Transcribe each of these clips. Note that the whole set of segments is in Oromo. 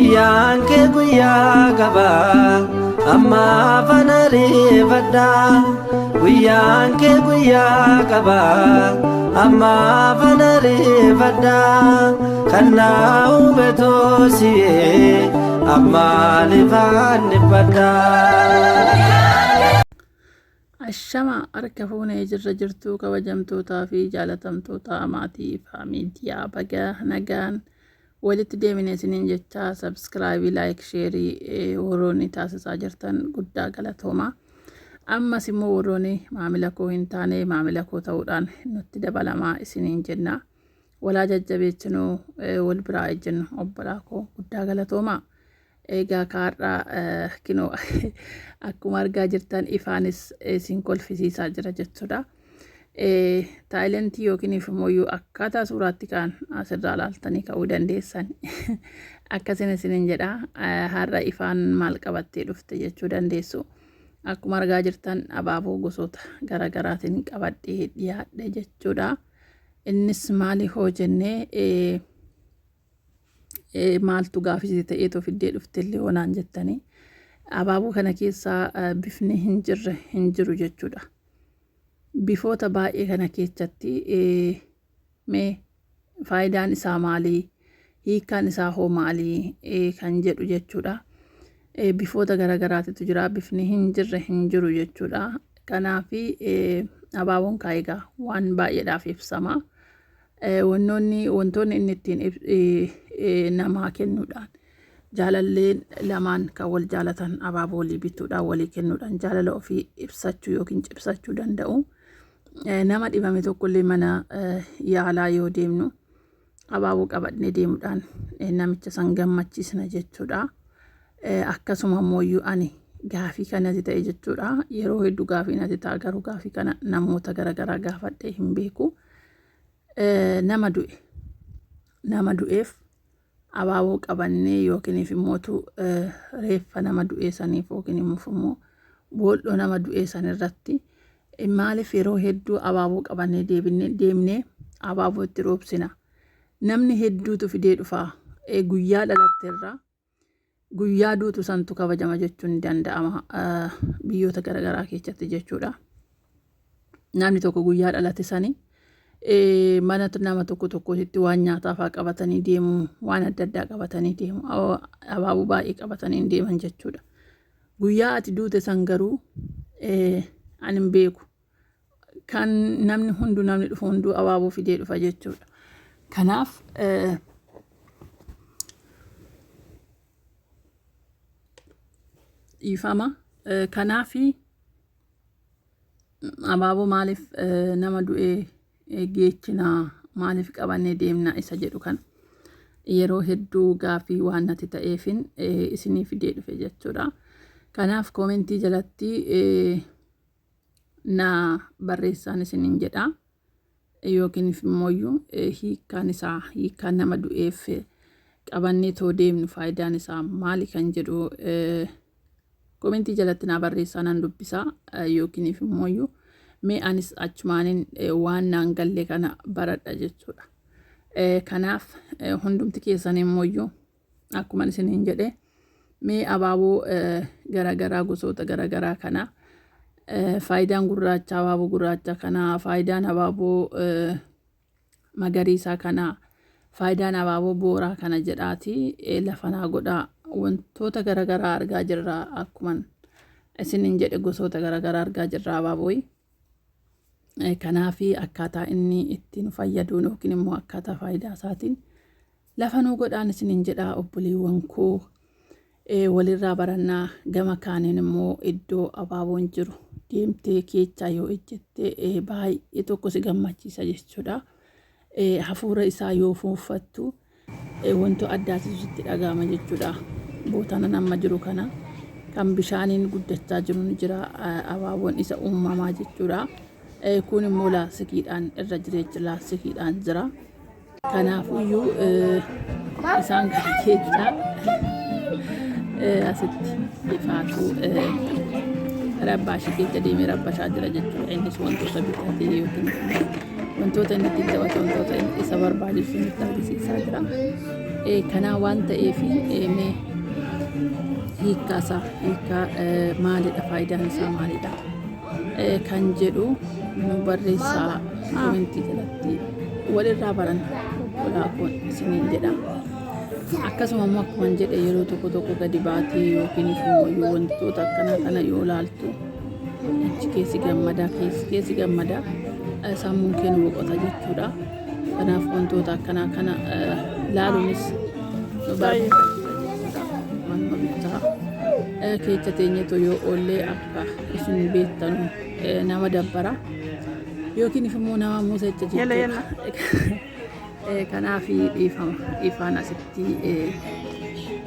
guyyaan kee guyyaa gabaa amma afana reeffadha. Guyyaan kee guyyaa gabaa amma afana reeffadha. Kan na hubatoo si'ee amma lifaan dhibbadha. Ashama harka fuunee jirra jirtuu kabajamtootaa fi jaalatamtoota maatii fi miidiyaa baga nagaan walitti deemine isiniin jecha sabskraayibii laayik sheerii warroonni taasisaa jirtan guddaa galatooma. Ammas immoo warroonni maamila koo hin taane maamila koo ta'uudhaan nutti dabalamaa isiniin jenna. Walaa jajjabeechinuu wal biraa ejjennu obbolaa koo guddaa galatooma. Egaa kaarraa kinoo akkuma argaa jirtan ifaanis isin kolfisiisaa jira jechuudha. Taayilentii yookiin immoo akkaataa suuraatti kan asirraa ilaaltanii ka'uu dandeessan. Akkasin isiniin jedha. Har'a ifaan maal qabattee dhufte jechuu dandeessu. Akkuma argaa jirtan abaaboo gosoota garaagaraatiin qabadhee dhiyaadhe jechuudha. Innis maali hoo jennee maaltu gaafisii ta'eetoo fiddee dhufte illee onaan jettanii abaaboo kana keessaa bifni hin jiru jechuudha. Bifoota baay'ee kana keessatti mee faayidaan isaa maalii, hiikkaan isaa hoo maalii kan jedhu jechuudha. Bifoota garaagaraatu jira, bifni hin jiru jechuudha. Kanaaf abaaboon kaayigaa waan baay'eedhaaf ibsama. Wantoonni inni ittiin namaa kennuudhaan jaalalleen lamaan kan wal jaalatan abaaboo walii bituudhaan walii kennuudhaan jaalala ofii ibsachuu yookiin cibsachuu danda'u. Nama dhibame tokkollee mana yaalaa yoo deemnu abaaboo qabadnee deemuudhaan namicha san gammachiisna jechuudha. Akkasuma immoo ani gaafii kanatti ta'e jechuudha. Yeroo hedduu gaafii natti ta'a, garuu gaafii kana namoota garaagaraa gaafadhee hin beeku. Nama du'eef abaaboo qabannee yookiin immoo reeffa nama du'ee saniif yookiin immoo booddoo nama du'ee sanirratti maaliif yeroo hedduu abaaboo qabannee deemnee abaaboo itti roobsina. Namni hedduutu fidee dhufaa. Guyyaa dhalatteerraa guyyaa duutu santu kabajama jechuun ni danda'ama biyyoota garaagaraa keessatti jechuudha. Namni tokko guyyaa dhalate sanii mana nama tokkotti waan nyaataafaa qabatanii deemu, waan adda addaa qabatanii deemu, abaaboo baay'ee qabatanii deeman jechuudha. Guyyaa ati duute san garuu ani hin beeku. Kan namni dhufu hunduu abaaboo fidee dhufa jechuudha. Kanaaf dhiifama. Kanaaf abaaboo maaliif nama du'ee geechinaa maaliif qabannee deemna isa jedhu kan yeroo hedduu gaafii waan natti ta'eefin isinii fidee dhufe jechuudha. Kanaaf koomentii jalatti na barreessaan isiniin jedha yookiin immoo hiikkaan nama du'eef qabannee too deemnu faayidaan isaa maali kan jedhu koomentii jalatti na barreessaa nan dubbisa yookiin immoo mee anis achumaanin waan naan galle kana baradha jechuudha. Kanaaf hundumti keessan immoo akkuma isiniin jedhe mee abaaboo garaagaraa gosoota garaagaraa kana faayidaan gurraacha abaaboo gurraacha kana, faayidaan abaaboo magariisaa kana, faayidaan abaaboo booraa kana jedhaati lafanaa godhaa. Wantoota garaagaraa argaa jirra akkuma isiniin jedhe gosoota garaagaraa argaa jirra abaaboo. Kanaaf akkaataa inni ittiin fayyaduun yookiin immoo akkaataa faayidaa isaatiin lafanuu godhaan isiniin jedha obboleewwan koo. Walirraa barannaa gama kaaniin immoo iddoo abaaboon jiru deemtee keechaa yoo ejjettee baay'ee tokko si gammachiisa jechuudha. Hafuura isaa yoo fuuffattu wanto addaatu sitti dhagahama jechuudha. Bootaan amma jiru kana kan bishaaniin guddachaa jiru ni jira abaaboon isa uumamaa jechuudha. Kun immoo laastikiidhaan irra jireenya laastikiidhaan jira. Kanaafiyyuu isaan kana keessaa asitti ifaatu rabbaashii keessa deemee rabbashaa jira jechuudha. Innis wantoota bitatee yookiin wantoota inni ittiin taphatu wantoota isa barbaachisu nutti agarsiisaa jira. kanaa waan ta'eef mee hiikkaasaa maalidha, faayidaan isaa maalidha kan jedhu nu barreessaa komentii jalatti walirraa baran obbolaa kun isiniin jedha. Akkasuma immoo akkuma jedhe yeroo tokko gadi baatee yookiin immoo wantoota akkanaa kana yoo ilaaltu achi keessi gammadaa sammuun keenya boqota jechuudha. Kanaaf wantoota akkanaa kana ilaaluunis nu barbaachisa. Manuma bittaa keessa teenyetoo yoo oollee akka isin beektanu nama dabbara yookiin immoo nama muusecha jechuudha. Kanaaf dhiifaan asitti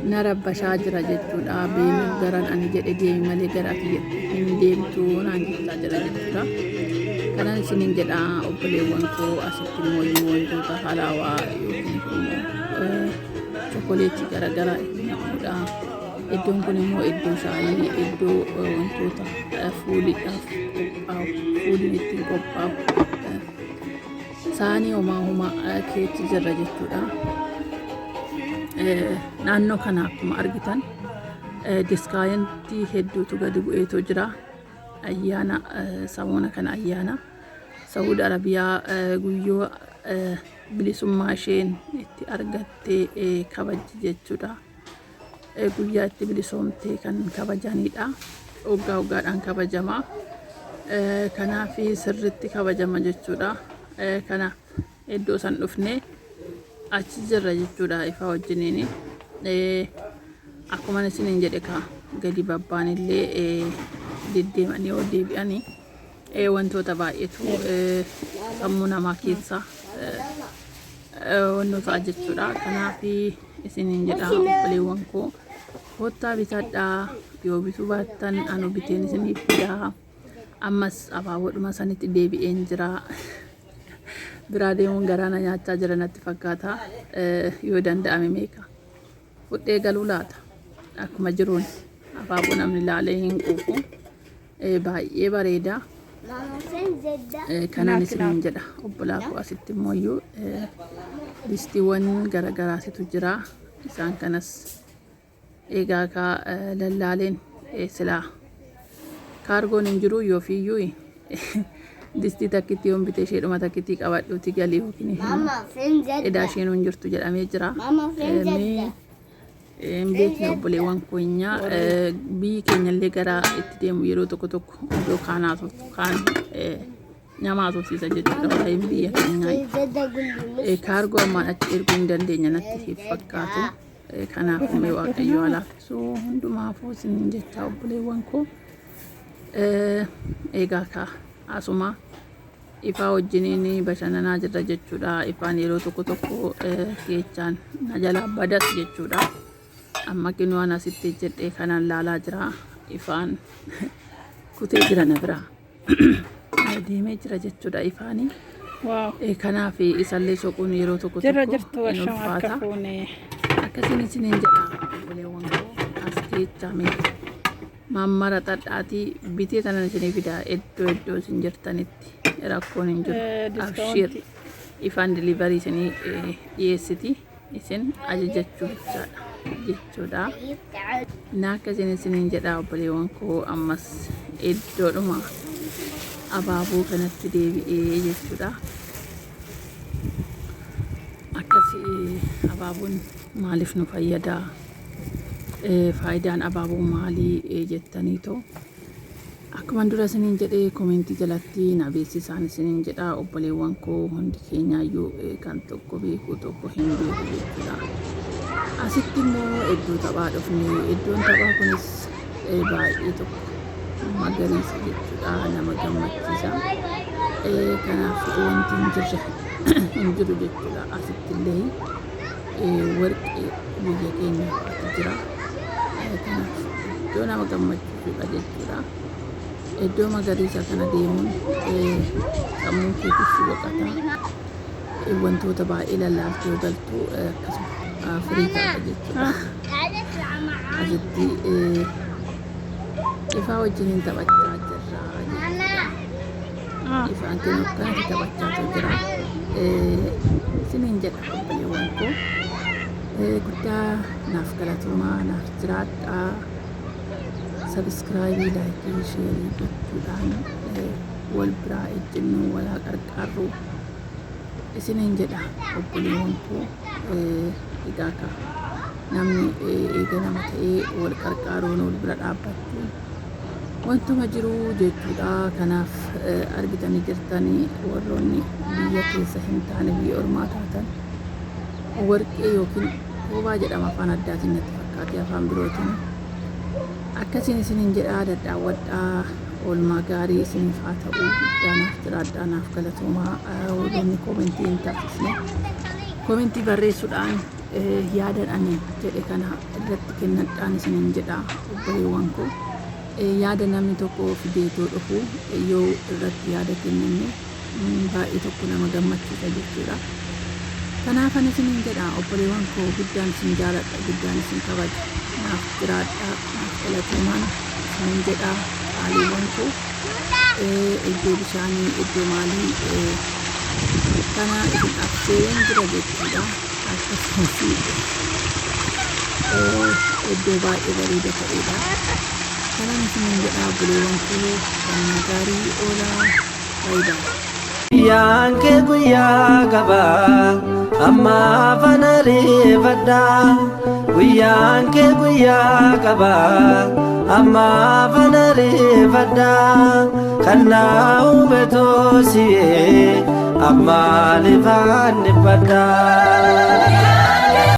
na rabbashaa jira jechuudha. Beemuu garan ani jedhe deemi malee garaa hin deemtu naan jechaa jira jechuudha. Kanaan isiniin jedha obboleewwan koo asitti immoo wantoota halaawaa yookiin immoo chookoleetii garaagaraa jechuudha. Iddoon kun immoo iddoo shaayii, iddoo wantoota fuuliidhaaf qophaa'u, fuuliin ittiin qophaa'u. Saanii homaa keetti jirra jechuudha. Naannoo kana akkuma argitan diskaayantii hedduutu gadi bu'eetoo jira. Ayyaana samoona kana ayyaana Saudi Arabiyaa guyyoo bilisummaa isheen itti argattee kabajji jechuudha. Guyyaa itti bilisoomtee kan kabajanidha. Waggaadhaan kabajama. Kanaaf sirriitti kabajama jechuudha. Kanaaf iddoo san dhufnee achi jirra jechuudha ifa wajjiniin. Akkuma isiniin jedhe gadi babbaan illee deddeemanii yoo deebi'anii wantoota baay'eetu sammuu namaa keessa wantoota jechuudha. Kanaaf isiniin jedha obboleewwan koo kottaa bitadhaa, yoo bituu baattan anu biteen isiniif fidaa. Ammas abaaboodhuma sanitti deebi'een jira. Biraa deemuun garaana nyaachaa jira natti fakkaata. Yoo danda'ame meeqa fudhee galuu laata? Akkuma jiruun abaaboo namni ilaalee hin quufu. Baay'ee bareeda. Kanaan isiniin jedha obbolaa koo asitti immoo listiiwwan garaagaraasitu jira. Isaan kanas egaa lallaaleen silaa kaargoon hin jiru yoo fiiyyuu distii takkitti yoon bitee isheedhuma takkitti qabadhuuti galii yookiin edaa isheen hin jirtu jedhamee jira. Beekni obboleewwan keenya biyyi keenyallee gara itti deemu yeroo tokko iddoo kaanaatu kaan nyamaa tursiisa jechuudha. Waa'een biyya keenyaa kaargoo ammaan achi erguu hin dandeenya natti fakkaatu. Kanaaf uumee waaqayyo alaafisuu hundumaafuu isiniin jecha obboleewwan koo egaa asuma ifaa wajjiniin bashannanaa jirra jechuudha. Ifaan yeroo tokko keechaan na jalaa badas jechuudha. Amma kinuwaan asitti jedhee kanaan laalaa jira. Ifaan kutee jira na biraa deemee jira jechuudha ifaanii. Kanaaf isallee soquun yeroo tokko hin ulfaata. Akkasiin isiniin jedha obboleewwan koo as keechaa miti. Mammara xadhaatii bitee tanan isinii fidaa iddoo isin jirtanitti rakkoon hin jiru. Abshir ifaan diliivarii isinii dhiyeessiti isin ajajachuu jechuudha. Akkasiin isiniin jedha obboleewwan koo ammas iddoodhuma abaaboo kanatti deebi'ee jechuudha. Akkasii abaaboon maaliif nu fayyada? Faayidaan abaaboo maalii jettaniitoo akkuma dura isiniin jedhee komentii jalatti na beeksisaan isiniin jedha obboleewwan koo hundi keenyaayyuu kan tokko beeku tokko hin beeku jechuudha. Asitti immoo iddoo taphaa dhufne iddoon taphaa kunis baay'ee tokko magariisa jechuudha, nama gammachiisa. Kanaaf wanti hin jiru jechuudha. Asitti illee warqee biyya keenya jira. Kanaaf iddoo nama gammachiisudha jechuudha. Iddoo magariisa kana deemuun sammuu keetis boqota. Wantoota baay'ee lallaaftee galtu akkasuma firii taata jechuudha. Asitti ifaa wajjiniin taphachaa jirra jechuudha. Ifaan keenya akkanatti taphachaa jira. Isiniin jedha obboleewwan koo guddaa naaf galatoomaa naaf jiraadhaa. Sabskraayibii laayikii sheerii gochuudhaan wal biraa ejjennoo walaa qarqaarru isiniin jedha obboleewwan koo. Egaa ka namni eega nama ta'ee wal qarqaaruun wal bira dhaabbachuun wantuma jiru jechuudha. Kanaaf argitanii jirtanii warroonni biyya keessa hin taane biyya ormaa taatan warqee yookiin koobaa jedhama afaan addaatiin natti fakkaate afaan birootiin akkasiin isiniin jedhaa. Daddaawwadhaa oolmaa gaarii isiniif haa ta'u. Guddaa naaf jiraadhaa naaf galatoomaa. Warroonni koomentii hin taasisne koomentii barreessuudhaan yaadan ani jedhe kana irratti kennadhaan isiniin jedhaa obboleewwan koo. Yaada namni tokko fideetoo dhufu yoo irratti yaada kenninu baay'ee tokko nama gammachiisa jechuudha. Kanaaf ani isiniin jedha obboleewwan koo guddaan isin jaaladha guddaan isin kabaja naaf jiraadhaa naaf galatoomaan isiniin jedha. Qaaliiwwan koo iddoo bishaanii iddoo maalii kana isin abseen jira jechuudha. Akkasumas iddoo baay'ee bareeda ta'edha. Kanaan isiniin jedha obboleewwan koo kan gaarii oolaa faayidaa. Guyyaan kee guyyaa gabaa amma afana reeffadhaa. Guyyaan kee guyyaa gabaa amma afana reeffadhaa. Kan naa uume toosiyee amma lifaan dhibbadhaa.